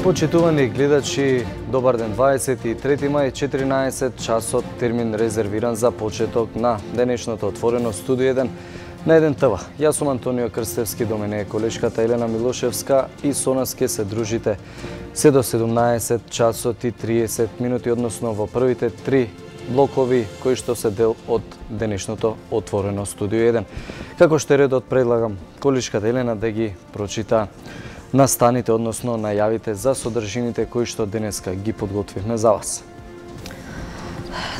Почитувани гледачи, добар ден. 23 мај, 14 часот, термин резервиран за почеток на денешното отворено студио 1 на 1 ТВ. Јас сум Антонио Крстевски, до мене е колешката Елена Милошевска и со нас ке се дружите се до 17 часот и 30 минути, односно во првите 3 блокови кои што се дел од денешното отворено студио 1. Како што редот, предлагам колешката Елена да ги прочита настаните, односно најавите за содржините кои што денеска ги подготвивме за вас.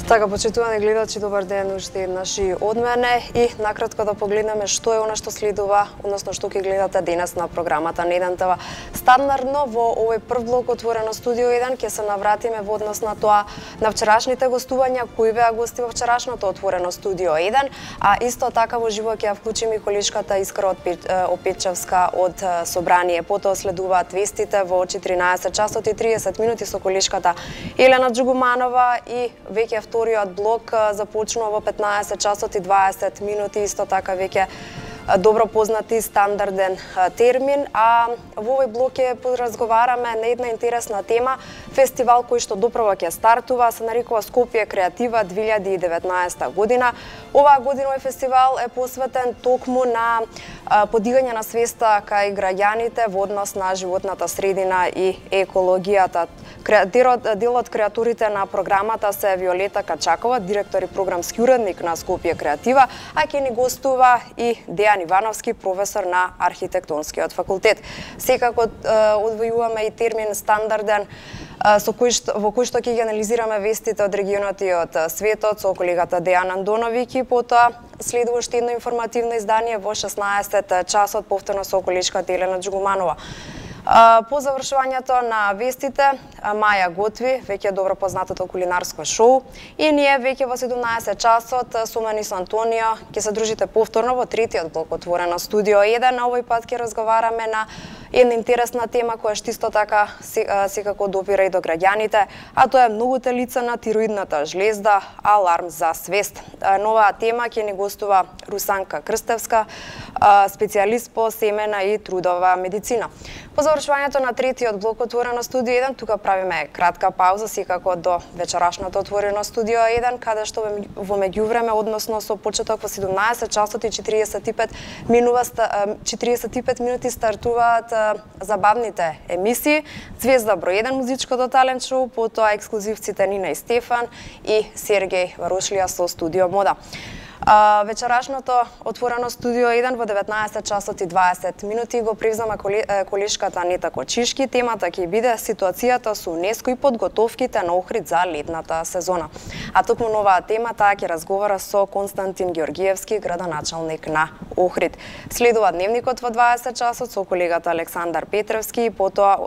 Така, почитувани гледачи, добар ден уште еднаш и од мене и накратко да погледнеме што е она што следува, односно што ќе гледате денес на програмата на 1 ТВ. Стандардно во овој прв блок отворено студио 1 ќе се навратиме во однос на тоа на вчерашните гостувања, кои беа гости во вчерашното отворено студио 1, а исто така во живо ќе ја вклучиме и колешката Искра Опечевска од Собрание. Потоа следуваат вестите во 14 часот и 30 минути со колешката Елена Джугуманова и веќе вториот блок започнува во 15 часот и 20 минути, исто така веќе добро познати стандарден термин, а во овој блок ќе разговараме на една интересна тема, фестивал кој што допрва ќе стартува, се нарекува Скопје Креатива 2019 година. Оваа година овој фестивал е посветен токму на подигање на свеста кај граѓаните во однос на животната средина и екологијата. Дел од креаторите на програмата се Виолета Качакова, директор и програмски уредник на Скопје Креатива, а ќе ни гостува и Дејан Ивановски, професор на архитектонскиот факултет. Секако одвојуваме и термин стандарден во кој што ќе ги анализираме вестите од регионот и од светот со колегата Дејан Андоновиќ, и потоа следува уште едно информативно издание во 16 часот, повторно со колешката Елена Джугуманова. По завршувањето на вестите, Маја готви, веќе добро познатото кулинарско шоу, и ние веќе во 17 часот со мене со Антонио ќе се дружите повторно во третиот блок отворено студио 1. На овој пат ќе разговараме на една интересна тема која што исто така секако допира и до граѓаните, а тоа е многуте лица на тироидната жлезда, аларм за свест. Новаа тема ќе ни гостува Русанка Крстевска, специјалист по семена и трудова медицина. По завршувањето на третиот блок отворено студио 1, тука правиме кратка пауза, секако до вечерашното отворено студио 1, каде што во меѓувреме, односно со почеток во 17 часот и 45 минути стартуваат забавните емисии Звезда број 1 музичкото талент шоу, потоа ексклузивците Нина и Стефан и Сергеј Варушлија со Студио Мода. Вечерашното отворено студио 1 во 19 часот и 20 минути го превзема колешката Анета Кочишки. Темата ќе биде ситуацијата со УНЕСКО и подготовките на Охрид за летната сезона. А токму новаа тема таа ќе разговара со Константин Ѓоргиевски, градоначалник на Охрид. Следува дневникот во 20 часот со колегата Александар Петревски, и потоа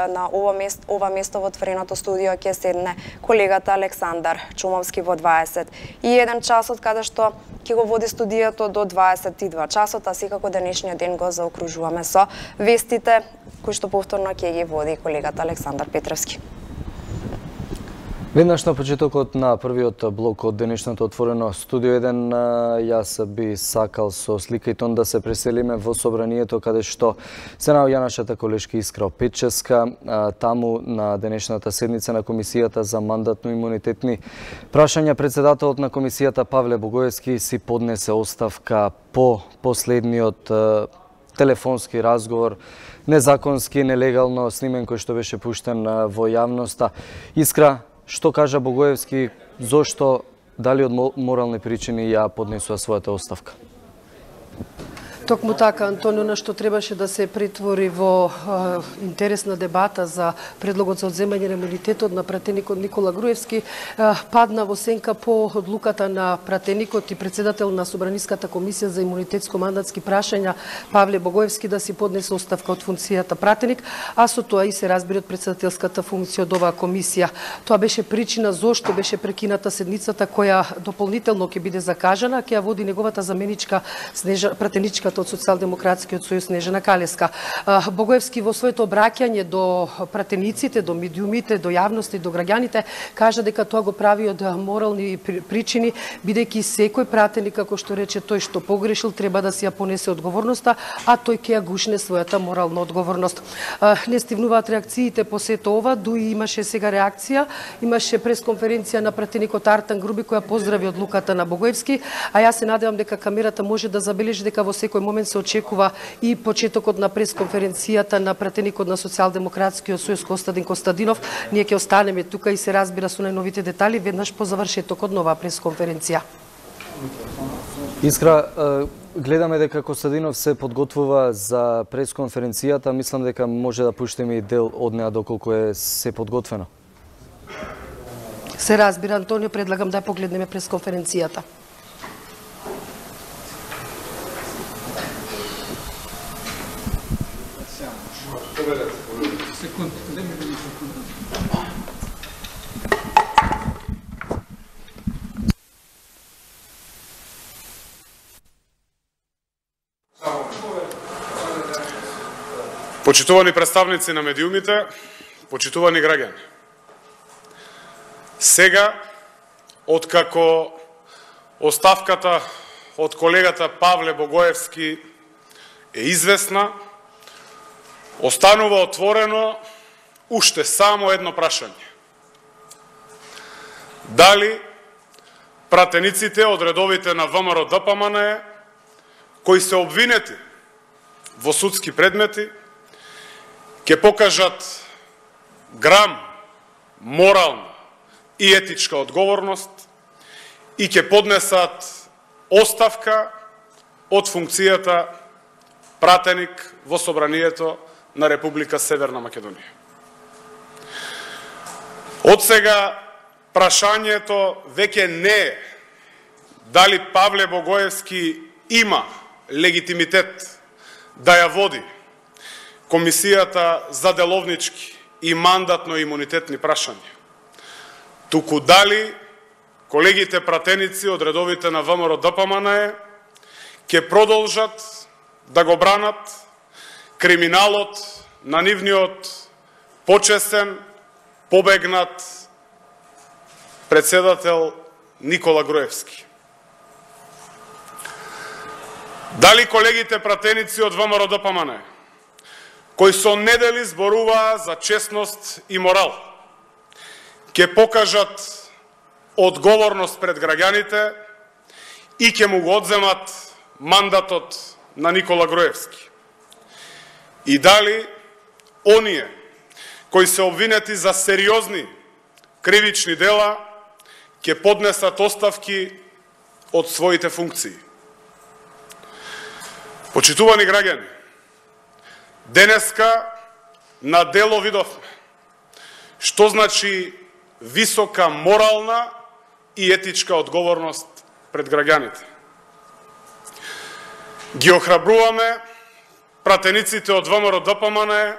на ова место во отвореното студио ќе седне колегата Александар Чумовски во 21 часот, каде што ќе го води студијето до 22 часот, а секако денешниот ден го заокружуваме со вестите кои што повторно ќе ги води колегата Александар Петревски. Веднаш на почетокот на првиот блок од денешното отворено студио 1, јас би сакал со слика и тон да се преселиме во Собранието, каде што се наоѓа нашата колешка Искра Опечевска. Таму на денешната седница на Комисијата за мандатно-имунитетни прашања, председателот на Комисијата Павле Богоевски си поднесе оставка по последниот телефонски разговор, незаконски, нелегално снимен, кој што беше пуштен во јавноста. Искра, што кажа Богоевски, зошто, дали од морални причини ја поднесува својата оставка? Токму така, Антонио, на што требаше да се претвори во интересна дебата за предлогот за одземање на имунитетот на пратеникот Никола Груевски, падна во сенка по одлуката на пратеникот и председател на Собраниската комисија за имунитетско-мандатски прашања Павле Богоевски да си поднесе оставка од функцијата пратеник, а со тоа и се разбира од председателската функција од оваа комисија. Тоа беше причина зошто беше прекината седницата која дополнително ќе биде закажана, ќе ја води неговата заменичка пратеничката депутатката од Социјалдемократскиот сојуз Снежана Калеска. Богоевски во своето обраќање до пратениците, до медиумите, до јавности, до граѓаните, кажа дека тоа го прави од морални причини, бидејќи секој пратеник, како што рече, тој што погрешил, треба да си ја понесе одговорноста, а тој ќе ја гушне својата морална одговорност. Не стивнуваат реакциите по сето ова, дуи имаше сега реакција, имаше пресконференција на пратеникот Артан Груби која поздрави одлуката на Богоевски, а јас се надевам дека камерата може да забележи дека во секој момент се очекува и почетокот на пресконференцијата на пратеникот на Социјалдемократскиот сојуз Костадин Костадинов. Ние ќе останеме тука и се разбира со најновите детали веднаш по завршетокот на оваа пресконференција. Искра, гледаме дека Костадинов се подготвува за пресконференцијата. Мислам дека може да пуштиме и дел од неа доколку е се подготвено. Се разбира, Антонио, предлагам да погледнеме пресконференцијата. Почитувани представници на медиумите, почитувани граѓани. Сега, откако оставката од колегата Павле Богоевски е известна, останува отворено уште само едно прашање. Дали пратениците од редовите на ВМРО-ДПМНЕ, кои се обвинети во судски предмети, ќе покажат грам морална и етичка одговорност и ќе поднесат оставка од функцијата пратеник во Собранието на Република Северна Македонија. Од сега прашањето веќе не е дали Павле Богоевски има легитимитет да ја води Комисијата за деловнички и мандатно-имунитетни прашања, туку дали колегите пратеници од редовите на ВМРО-ДПМНЕ ќе продолжат да го бранат криминалот на нивниот почесен, побегнат председател Никола Груевски. Дали колегите пратеници од ВМРО-ДПМНЕ, кои со недели зборуваа за честност и морал, ќе покажат одговорност пред граѓаните и ќе му го одземат мандатот на Никола Груевски. И дали оние кои се обвинети за сериозни кривични дела ќе поднесат оставки од своите функции. Почитувани граѓани, денеска на дело видовме што значи висока морална и етичка одговорност пред граѓаните. Ги охрабруваме пратениците од ВМРО-ДПМНЕ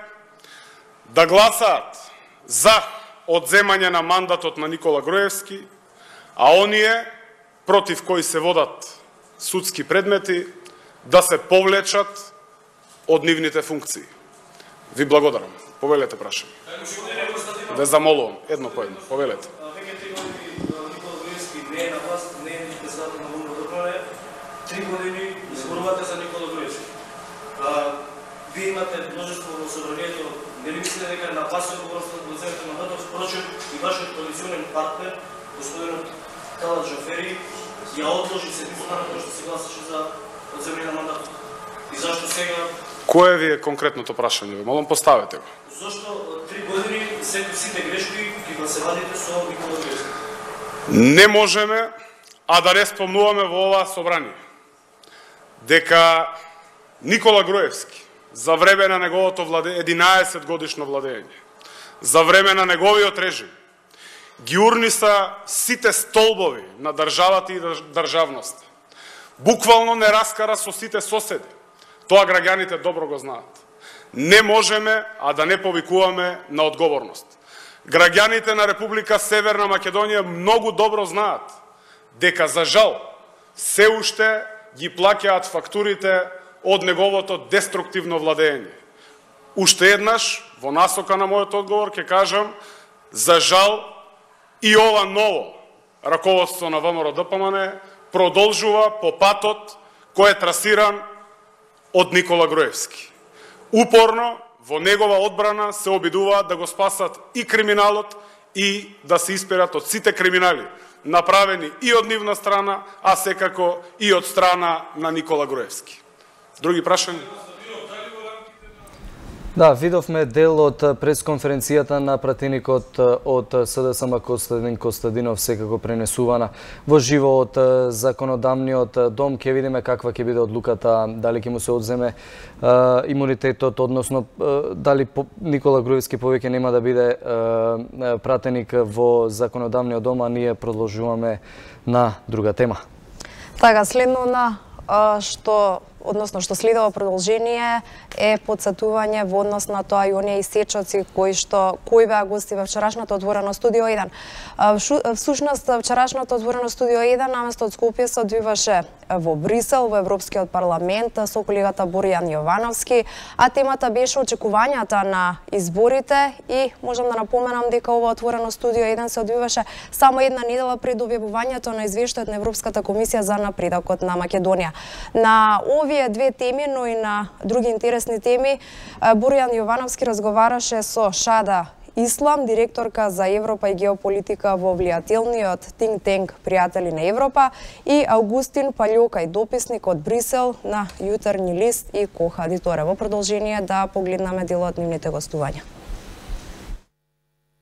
да гласаат за одземање на мандатот на Никола Груевски, а оние против кои се водат судски предмети да се повлечат од нивните функции. Ви благодарам. Повелете прашање. Да замолувам, едно по едно. Повелете. Веќе 3 години Никола Груевски не е на власт, не е председател на ВМРО-ДПМНЕ. 3 години зборувате за Никола Груевски. Вие имате множество во собранието, не ли мислите дека на вас е одговорност да земете мандатот, впрочем и вашиот коалиционен партнер, господинот Талат Джафери, ја одложи седмицата на тоа што се гласаше за одземање на мандатот. И зашто сега... Кое ви е конкретното прашање? Молам, поставете го. Зашто 3 години сите грешки ги гласевадите со Никола Груевски? Не можеме, а да не спомнуваме во ова собрание, дека Никола Груевски за време на неговото 11 годишно владење, за време на неговиот режим, ги урниса сите столбови на државата и државноста. Буквално не раскара со сите соседи. Тоа граѓаните добро го знаат. Не можеме, а да не повикуваме на одговорност. Граѓаните на Република Северна Македонија многу добро знаат дека, за жал, се уште ги плаќаат фактурите од неговото деструктивно владење. Уште еднаш, во насока на мојот одговор, ќе кажам, за жал и ова ново раководство на ВМРО-ДПМН продолжува по патот кој е трасиран од Никола Груевски. Упорно во негова одбрана се обидуваат да го спасат и криминалот и да се исперат од сите криминали, направени и од нивна страна, а секако и од страна на Никола Груевски. Други прашања? Да, видовме дел од пресконференцијата на пратеникот од СДСМ Костадин Костадинов, секако пренесувана во живо од законодавниот дом. Ќе видиме каква ќе биде одлуката, дали ќе му се одземе имунитетот, односно дали Никола Груевски повеќе нема да биде пратеник во законодавниот дом, а ние продолжуваме на друга тема. Така, следно на што следува продолжение е подсетување во однос на тоа и оние исечоци кои беа гости во вчерашното отворено студио 1. Всушност, вчерашното отворено студио 1 наместо од Скопје се одвиваше во Брисел, во Европскиот парламент, со колегата Боријан Јовановски, а темата беше очекувањата на изборите и можам да напоменам дека ова отворено студио 1 се одвиваше само една недела пред објавувањето на извештајот на Европската комисија за напредокот на Македонија. На овие две теми, но и на други интересни теми, Боријан Јовановски разговараше со Шада Ислам, директорка за Европа и геополитика во влијателниот think tank Пријатели на Европа, и Аугустин Палјокај, дописник од Брисел на Јутренји лист и Коха Дитора. Во продолжение да погледнаме дел од нивните гостувања.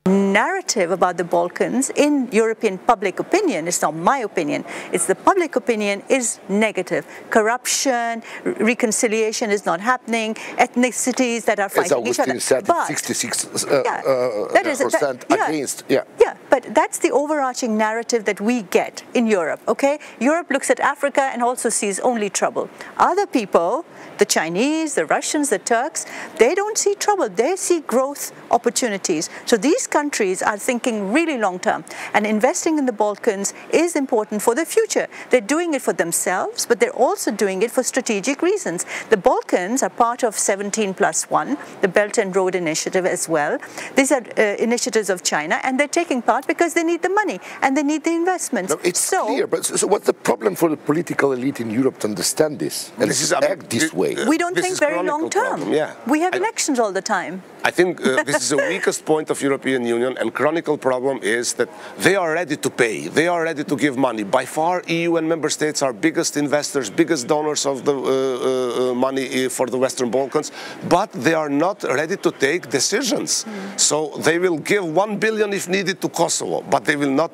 Narrative about the Balkans in European public opinion, it's not my opinion, it's the public opinion, is negative. Corruption, reconciliation is not happening, ethnicities that are fighting each other. As Augustine said, 66% against. Yeah, but that's the overarching narrative that we get in Europe, okay? Europe looks at Africa and also sees only trouble. Other people, the Chinese, the Russians, the Turks, they don't see trouble, they see growth opportunities. So these countries are thinking really long term, and investing in the Balkans is important for the future. They're doing it for themselves, but they're also doing it for strategic reasons. The Balkans are part of 17+1, the Belt and Road Initiative as well. These are initiatives of China, and they're taking part because they need the money and they need the investments. No, it's clear, but so what's the problem for the political elite in Europe to understand this and act this way? We don't think very long term. Yeah. We have elections all the time. I think this is the weakest point of European Union, and chronicle problem is that they are ready to pay, they are ready to give money. By far, EU and member states are biggest investors, biggest donors of the money for the Western Balkans, but they are not ready to take decisions. So they will give 1 billion if needed to Kosovo, but they will not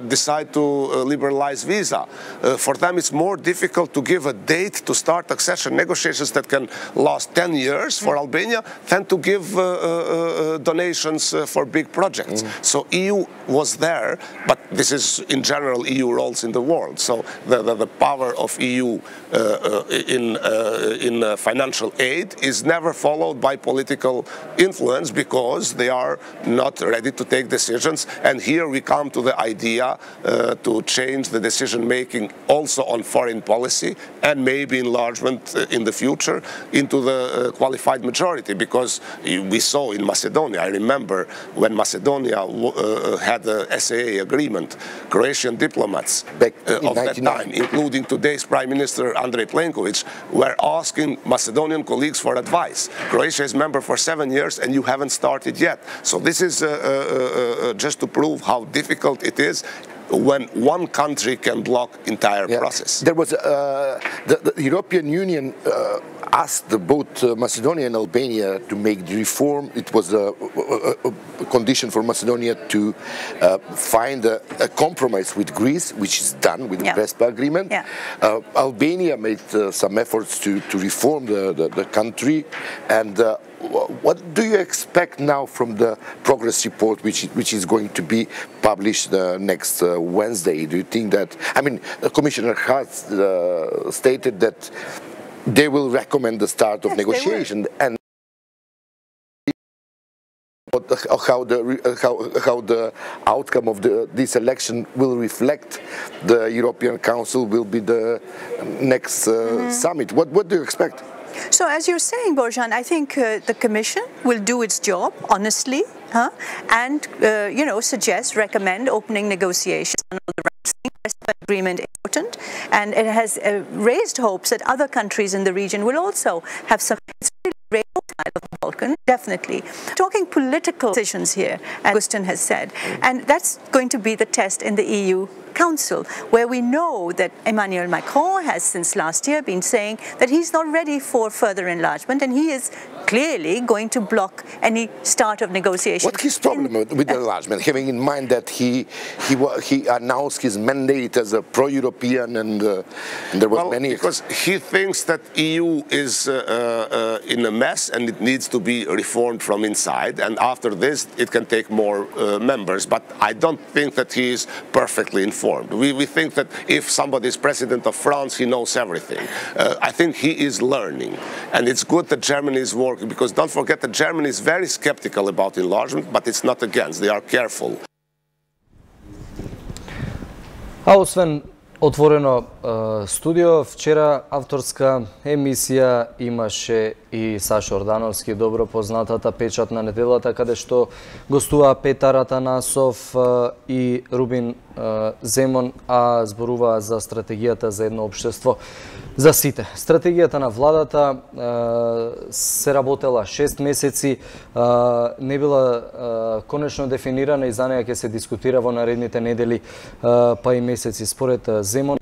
decide to liberalize visa. For them, it's more difficult to give a date to start accession negotiations that can last 10 years for Albania than to give donations for big projects. So EU was there, but this is in general EU roles in the world. So the power of EU in financial aid is never followed by political influence because they are not ready to take decisions. And here we come to the idea to change the decision making also on foreign policy and maybe enlargement in the future into the qualified majority, because we saw in Macedonia, I remember when Macedonia had the SAA agreement, Croatian diplomats back of that time, including today's Prime Minister Andrej Plenković, were asking Macedonian colleagues for advice. Croatia is member for 7 years and you haven't started yet. So this is just to prove how difficult it is when one country can block entire process. There was the European Union asked both Macedonia and Albania to make the reform. It was a condition for Macedonia to find a compromise with Greece, which is done with the Prespa agreement. Albania made some efforts to reform the country. And what do you expect now from the progress report, which is going to be published next Wednesday? Do you think that, I mean, Commissioner Hart stated that they will recommend the start of negotiation, and how the outcome of this election will reflect the European Council, will be the next summit. What do you expect? So as you're saying, Borjan, I think the Commission will do its job honestly, and suggest, recommend opening negotiations on all the rounds. Agreement important, and it has raised hopes that other countries in the region will also have some. It's really volatile of the Balkan, definitely. Talking political decisions here, as Augustin has said, and that's going to be the test in the EU Council, where we know that Emmanuel Macron has since last year been saying that he's not ready for further enlargement, and he is clearly going to block any start of negotiations. What's his problem with the enlargement, having in mind that he announced his mandate as a pro-European, and there was many... Because he thinks that EU is in a mess and it needs to be reformed from inside, and after this it can take more members, but I don't think that he is perfectly informed. We think that if somebody is president of France, he knows everything. I think he is learning, and it's good that Germany is working, because don't forget that Germany is very skeptical about enlargement, but it's not against, they are careful. А освен отворено студио, вчера авторска емисија имаше и Сашо Ордановски, добро познатата Печат на неделата, каде што гостуваа Петар Атанасов и Рубин Земон, а зборуваа за стратегијата за едно општество за сите. Стратегијата на владата се работела 6 месеци, не била конечно дефинирана и за неја ќе се дискутира во наредните недели па и месеци. Според Земон,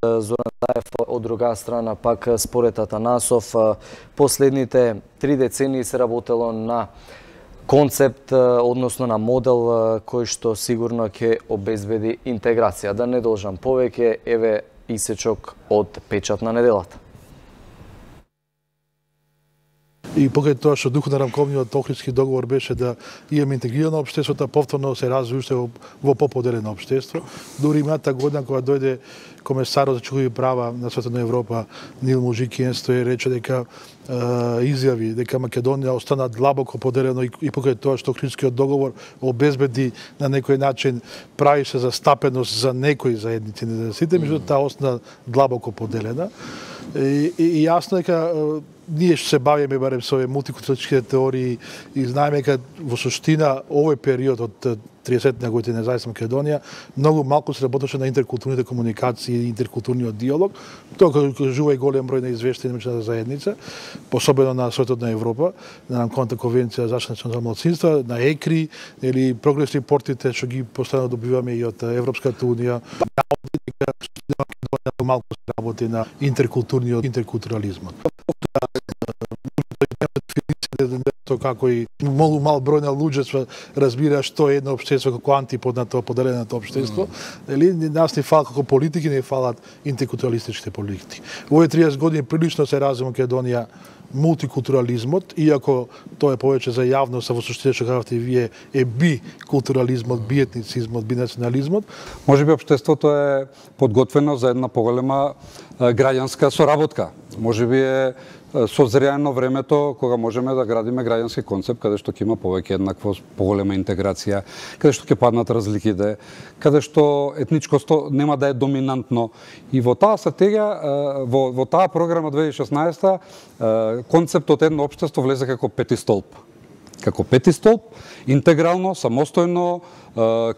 Зоран Заев, од друга страна пак според Атанасов, последните 3 децении се работело на концепт, односно на модел кој што сигурно ќе обезбеди интеграција. Да не должам повеќе, еве исечок од Печат на неделата. И покрај тоа што духот на рамковниот Охридски договор беше да имаме интегрирано општеството, повторно се разви уште во поподелено општество. Дури минатата година кога дојде комесарот за човекови права на Светот на Европа Нил Мужикиен стои рече дека изјави дека Македонија остана длабоко поделено и покрај тоа што Охридскиот договор обезбеди на некој начин правише застапеност за некои заедници, не за сите, меѓутоа таа остана длабоко поделена. И јасно дека ние што се бавиме барем со овие мултикултуралистичките теории и знаеме дека во суштина овој период од 30 години независна Македонија многу малку се работеше на интеркултурните комуникации и интеркултурниот диалог. Тоа кажува и голем број на извештаи на меѓународната заедница, посебно на Светот на Европа, на рамковната конвенција за заштита на малцинства, на ЕКРИ или прогрес репортите што ги постојано добиваме и од Европската унија. Македонија малку се работи на интеркултурализмот. Како и многу мал број на луѓе разбира што е едно општество како антипод на тоа поделеното општество. Нас не фала како политики, не фалат интеркултуралистичките политики. Во овие 30 години прилично се разви Македонија мултикултурализмот, иако тоа е повеќе за јавност, а во суштина што кажавте и вие е бикултурализмот, биетницизмот, бинационализмот. Можеби општеството е подготвено за една поголема граѓанска соработка. Можеби е созреано времето кога можеме да градиме граѓански концепт каде што ќе има повеќе еднаквост, поголема интеграција, каде што ќе паднат разликите, каде што етничкото нема да е доминантно. И во таа стратегија, во таа програма 2016, концептот едно општество влезе како пети столб. Како пети столб, интегрално, самостојно,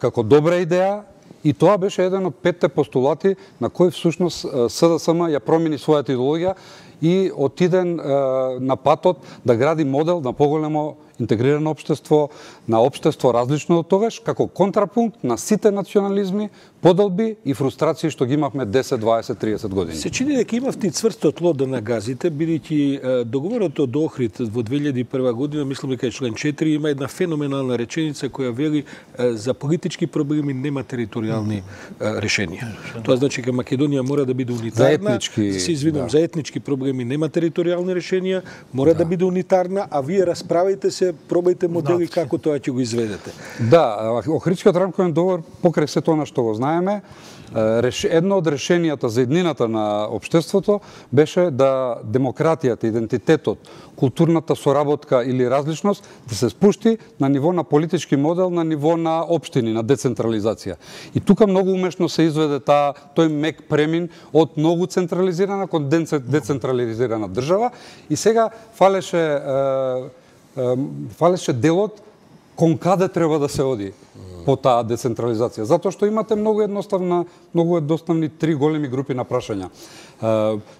како добра идеја. И тоа беше еден од 5 постулати на кои всушност СДСМ ја промени својата идеологија и отиде на патот да гради модел на поголемо интегрирано општество, на општество различно од тогаш, како контрапункт на сите национализми, поделби и фрустрации што ги имавме 10, 20, 30 години. Се чини дека имавте цврсто тло да нагазите, бидејќи договорот од Охрид во 2001 година, мислам дека член 4, има една феноменална реченица која вели за политички проблеми нема територијални решенија. Тоа значи дека Македонија мора да биде унитарна. Се извинувам, за етнички проблеми нема територијални решенија, мора да биде унитарна, а вие расправите се, пробајте модели како тоа ќе го изведете. Да, Охридскиот рамковен договор, покрај се тоа на што го знаеме, Едно од решенијата за еднината на општеството беше да демократијата, идентитетот, културната соработка или различност да се спушти на ниво на политички модел, на ниво на општини, на децентрализација. И тука многу умешно се изведе тој мек премин од многу централизирана кон децентрализирана држава и сега фалеше делот кон каде треба да се оди по таа децентрализација. Затоа што имате многу едноставни три големи групи на прашања.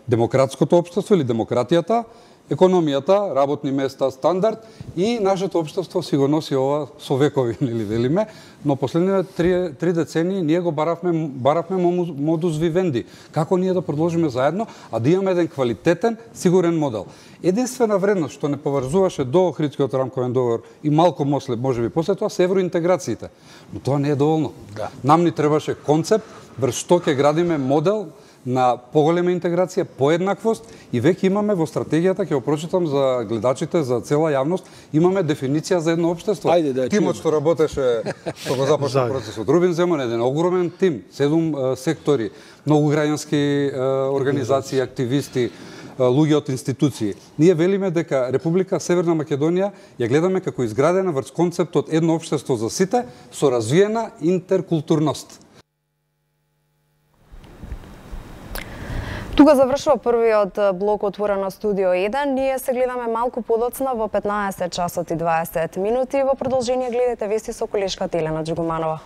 Демократското општество или демократијата, економијата, работни места, стандард и нашето општество си го носи ова со векови, нели велиме, но последните три децении ние го баравме модус вивенди. Како ние да продолжиме заедно, а да имаме еден квалитетен, сигурен модел. Единствена вредност што не поврзуваше до Охридскиот рамковен договор и малку можеби после тоа се евроинтеграциите. Но тоа не е доволно. Да. Нам ни требаше концепт врз што ќе градиме модел на поголема интеграција, поеднаквост и веќе имаме во стратегијата, ќе го прочитам за гледачите, за цела јавност, имаме дефиниција за едно општество. Тимот што работеше, што го започна процесот, Рубин Земан, еден огромен тим, 7 сектори, многу граѓански организации, активисти, луѓе од институции. Ние велиме дека Република Северна Македонија ја гледаме како изградена врз концептот едно општество за сите со развиена интеркултурност. Тука завршува првиот блок отворено студио 1. Ние се гледаме малку подоцна во 15 часот и 20 минути. Во продолжение гледате вести со колешката Елена Джугуманова.